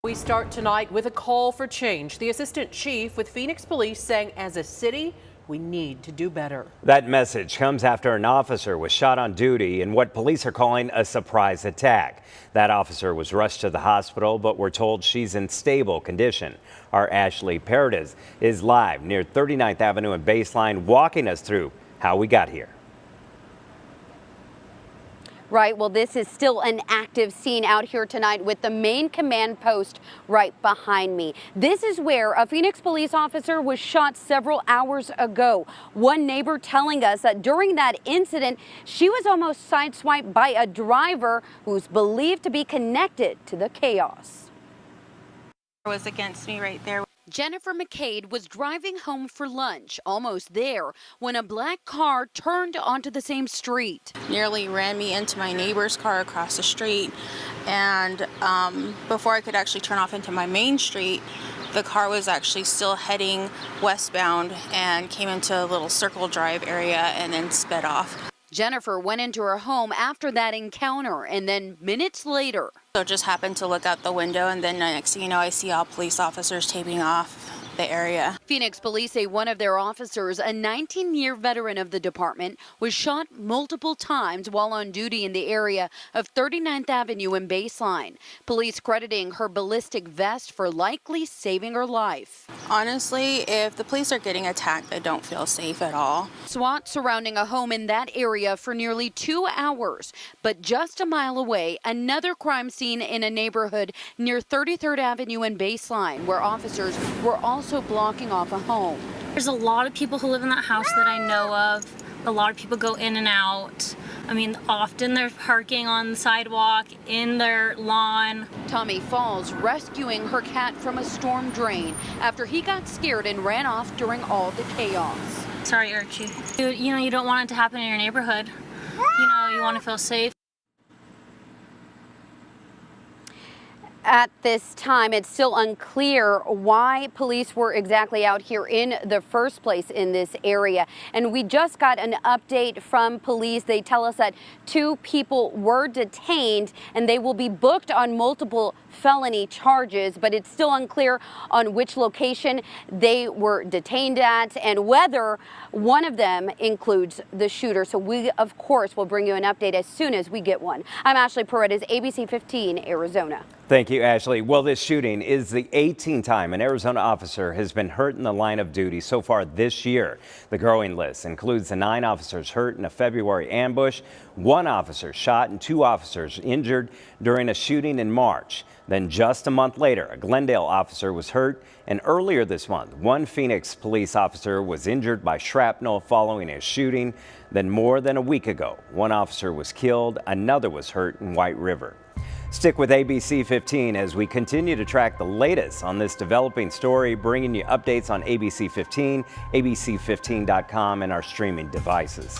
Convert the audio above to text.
We start tonight with a call for change. The assistant chief with Phoenix Police saying as a city, we need to do better. That message comes after an officer was shot on duty in what police are calling a surprise attack. That officer was rushed to the hospital, but we're told she's in stable condition. Our Ashley Paredes is live near 39th Avenue and Baseline, walking us through how we got here. Right, well, this is still an active scene out here tonight with the main command post right behind me. This is where a Phoenix police officer was shot several hours ago. One neighbor telling us that during that incident, she was almost sideswiped by a driver who's believed to be connected to the chaos. Was against me right there. Jennifer McCade was driving home for lunch, almost there, when a black car turned onto the same street. Nearly ran me into my neighbor's car across the street, and before I could actually turn off into my main street, the car was actually still heading westbound and came into a little circle drive area and then sped off. Jennifer went into her home after that encounter, and then minutes later. So just happened to look out the window, and then next thing you know, I see all police officers taping off the area. Phoenix police say one of their officers, a 19-year veteran of the department, was shot multiple times while on duty in the area of 39th Avenue and Baseline. Police crediting her ballistic vest for likely saving her life. Honestly, if the police are getting attacked, I don't feel safe at all. SWAT surrounding a home in that area for nearly 2 hours. But just a mile away, another crime scene in a neighborhood near 33rd Avenue and Baseline, where officers were also blocking off a home. There's a lot of people who live in that house that I know of. A lot of people go in and out. I mean, often they're parking on the sidewalk, in their lawn. Tommy Falls rescuing her cat from a storm drain after he got scared and ran off during all the chaos. Sorry, Archie. You know, you don't want it to happen in your neighborhood. You want to feel safe. At this time, it's still unclear why police were exactly out here in the first place in this area. And we just got an update from police. They tell us that 2 people were detained and they will be booked on multiple felony charges, but it's still unclear on which location they were detained at and whether one of them includes the shooter. So we, of course, will bring you an update as soon as we get one. I'm Ashley Paredes, ABC 15, Arizona. Thank you, Ashley. Well, this shooting is the 18th time an Arizona officer has been hurt in the line of duty so far this year. The growing list includes the 9 officers hurt in a February ambush, 1 officer shot and 2 officers injured during a shooting in March. Then just a month later, a Glendale officer was hurt, and earlier this month, 1 Phoenix police officer was injured by shrapnel following a shooting. Then more than a week ago, 1 officer was killed, another was hurt in White River. Stick with ABC 15 as we continue to track the latest on this developing story, bringing you updates on ABC 15, abc15.com, and our streaming devices.